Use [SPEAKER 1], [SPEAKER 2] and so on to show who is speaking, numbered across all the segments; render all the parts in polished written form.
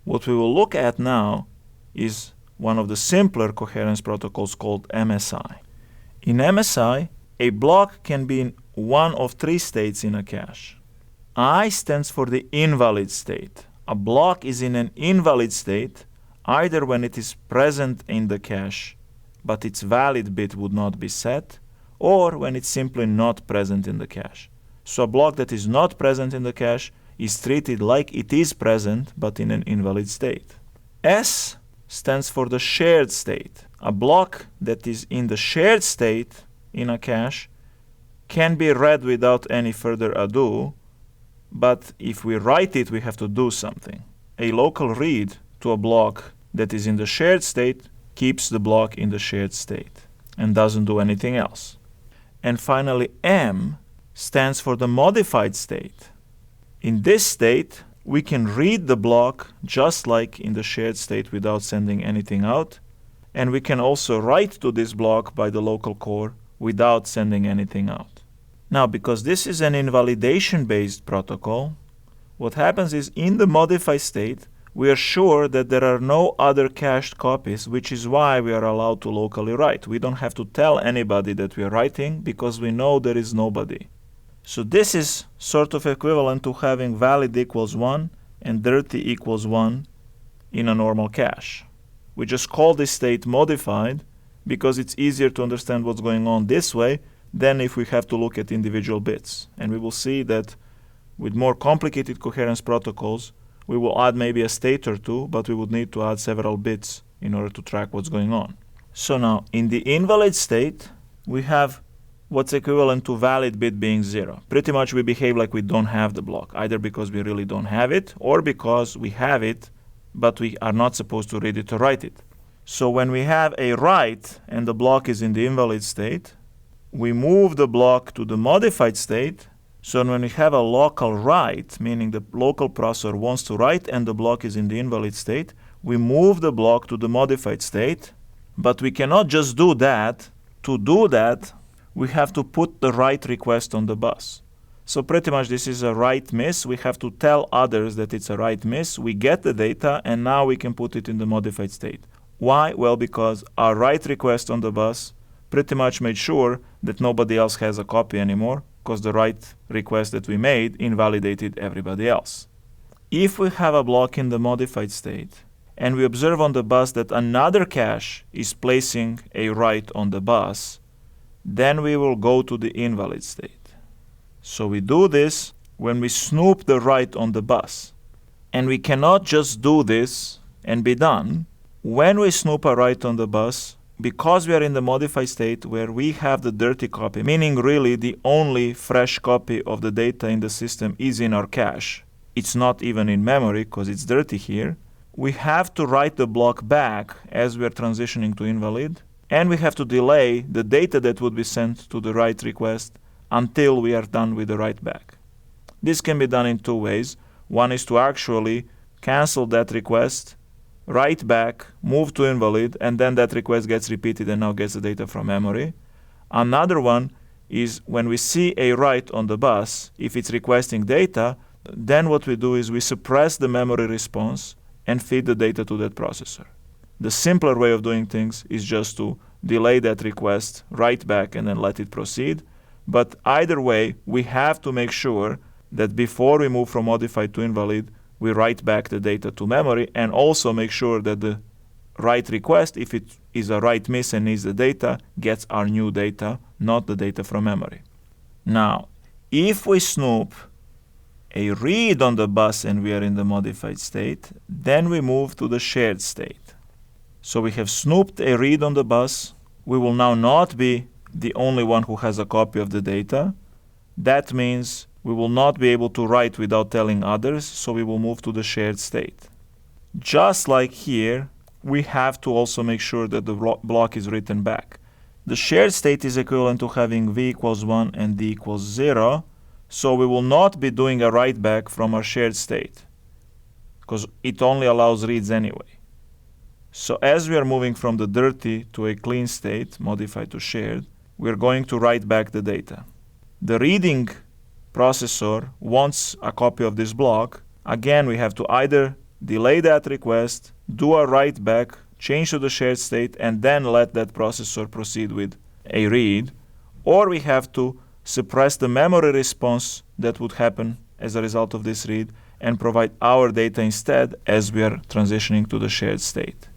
[SPEAKER 1] What we will look at now is one of the simpler coherence protocols called MSI. In MSI, a block can be in one of three states in a cache. I stands for the invalid state. A block is in an invalid state either when it is present in the cache but its valid bit would not be set, or when it's simply not present in the cache. So a block that is not present in the cache is treated like it is present but in an invalid state. S stands for the shared state. A block that is in the shared state in a cache can be read without any further ado, but if we write it, we have to do something. A local read to a block that is in the shared state keeps the block in the shared state and doesn't do anything else. And finally, M stands for the modified state. In this state, we can read the block just like in the shared state without sending anything out, and we can also write to this block by the local core without sending anything out. Now, because this is an invalidation-based protocol, what happens is in the modified state, we are sure that there are no other cached copies, which is why we are allowed to locally write. We don't have to tell anybody that we are writing because we know there is nobody. So this is sort of equivalent to having valid equals 1 and dirty equals 1 in a normal cache. We just call this state modified because it's easier to understand what's going on this way than if we have to look at individual bits. And we will see that with more complicated coherence protocols, we will add maybe a state or two, but we would need to add several bits in order to track what's going on. So now, in the invalid state, we have what's equivalent to valid bit being 0. Pretty much we behave like we don't have the block, either because we really don't have it, or because we have it, but we are not supposed to read it or write it. So when we have a write and the block is in the invalid state, we move the block to the modified state. So when we have a local write, meaning the local processor wants to write and the block is in the invalid state, we move the block to the modified state, but we cannot just do that. To do that, we have to put the write request on the bus. So pretty much this is a write miss. We have to tell others that it's a write miss. We get the data and now we can put it in the modified state. Why? Well, because our write request on the bus pretty much made sure that nobody else has a copy anymore, because the write request that we made invalidated everybody else. If we have a block in the modified state and we observe on the bus that another cache is placing a write on the bus, then we will go to the invalid state. So we do this when we snoop the write on the bus. And we cannot just do this and be done. When we snoop a write on the bus, because we are in the modified state where we have the dirty copy, meaning really the only fresh copy of the data in the system is in our cache, it's not even in memory because it's dirty here, we have to write the block back as we are transitioning to invalid, and we have to delay the data that would be sent to the write request until we are done with the write back. This can be done in two ways. One is to actually cancel that request, write back, move to invalid, and then that request gets repeated and now gets the data from memory. Another one is when we see a write on the bus, if it's requesting data, then what we do is we suppress the memory response and feed the data to that processor. The simpler way of doing things is just to delay that request, write back, and then let it proceed. But either way, we have to make sure that before we move from modified to invalid, we write back the data to memory, and also make sure that the write request, if it is a write miss and needs the data, gets our new data, not the data from memory. Now, if we snoop a read on the bus and we are in the modified state, then we move to the shared state. So we have snooped a read on the bus. We will now not be the only one who has a copy of the data. That means we will not be able to write without telling others, so we will move to the shared state. Just like here, we have to also make sure that the block is written back. The shared state is equivalent to having v equals 1 and d equals 0, so we will not be doing a write back from our shared state, because it only allows reads anyway. So as we are moving from the dirty to a clean state, modified to shared, we are going to write back the data. The reading processor wants a copy of this block. Again, we have to either delay that request, do a write back, change to the shared state, and then let that processor proceed with a read. Or we have to suppress the memory response that would happen as a result of this read and provide our data instead as we are transitioning to the shared state.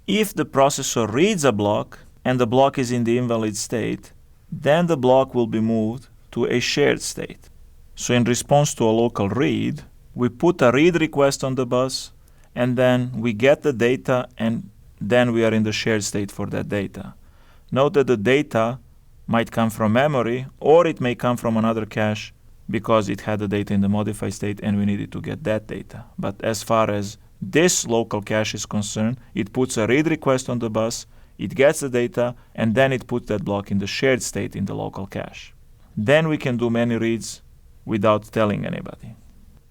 [SPEAKER 1] If the processor reads a block and the block is in the invalid state, then the block will be moved to a shared state. So in response to a local read, we put a read request on the bus, and then we get the data, and then we are in the shared state for that data. Note that the data might come from memory, or it may come from another cache because it had the data in the modified state and we needed to get that data. But as far as this local cache is concerned, it puts a read request on the bus, it gets the data, and then it puts that block in the shared state in the local cache. Then we can do many reads without telling anybody.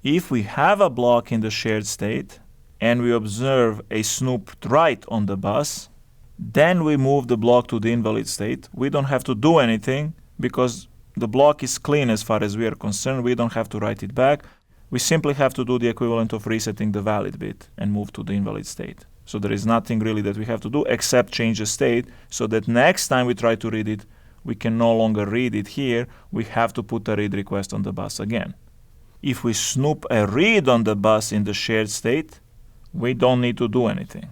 [SPEAKER 1] If we have a block in the shared state and we observe a snooped write on the bus, then we move the block to the invalid state. We don't have to do anything because the block is clean as far as we are concerned. We don't have to write it back. We simply have to do the equivalent of resetting the valid bit and move to the invalid state. So there is nothing really that we have to do except change the state so that next time we try to read it, we can no longer read it here. We have to put a read request on the bus again. If we snoop a read on the bus in the shared state, we don't need to do anything.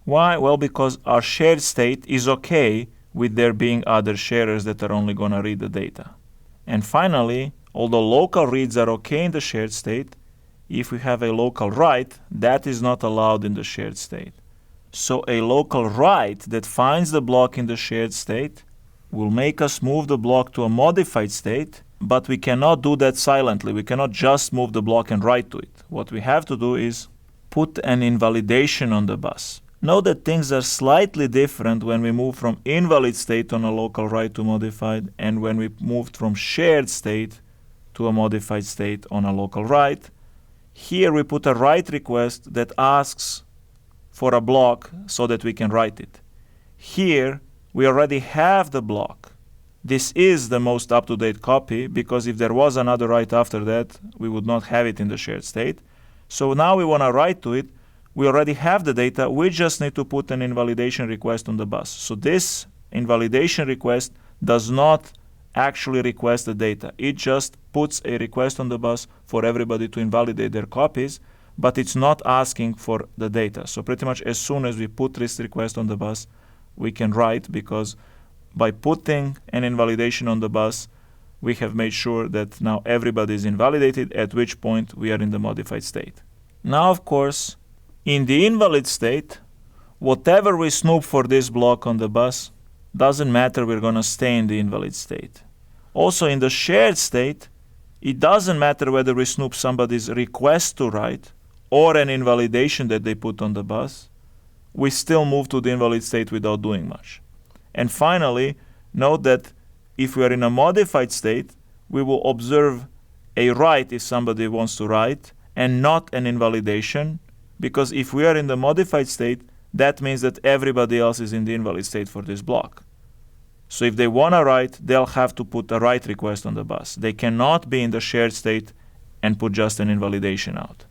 [SPEAKER 1] Why? Well, because our shared state is okay with there being other sharers that are only going to read the data. And finally, although local reads are okay in the shared state, if we have a local write, that is not allowed in the shared state. So a local write that finds the block in the shared state will make us move the block to a modified state, but we cannot do that silently. We cannot just move the block and write to it. What we have to do is put an invalidation on the bus. Note that things are slightly different when we move from invalid state on a local write to modified and when we moved from shared state to a modified state on a local write. Here we put a write request that asks for a block so that we can write it. Here we already have the block. This is the most up-to-date copy because if there was another write after that, we would not have it in the shared state. So now we want to write to it. We already have the data. We just need to put an invalidation request on the bus. So this invalidation request does not actually request the data. It just puts a request on the bus for everybody to invalidate their copies, but it's not asking for the data. So pretty much as soon as we put this request on the bus, we can write, because by putting an invalidation on the bus, we have made sure that now everybody is invalidated, at which point we are in the modified state. Now, of course, in the invalid state, whatever we snoop for this block on the bus, doesn't matter, we're going to stay in the invalid state. Also, in the shared state, it doesn't matter whether we snoop somebody's request to write or an invalidation that they put on the bus, we still move to the invalid state without doing much. And finally, note that if we are in a modified state, we will observe a write if somebody wants to write and not an invalidation, because if we are in the modified state, that means that everybody else is in the invalid state for this block. So if they want to write, they'll have to put a write request on the bus. They cannot be in the shared state and put just an invalidation out.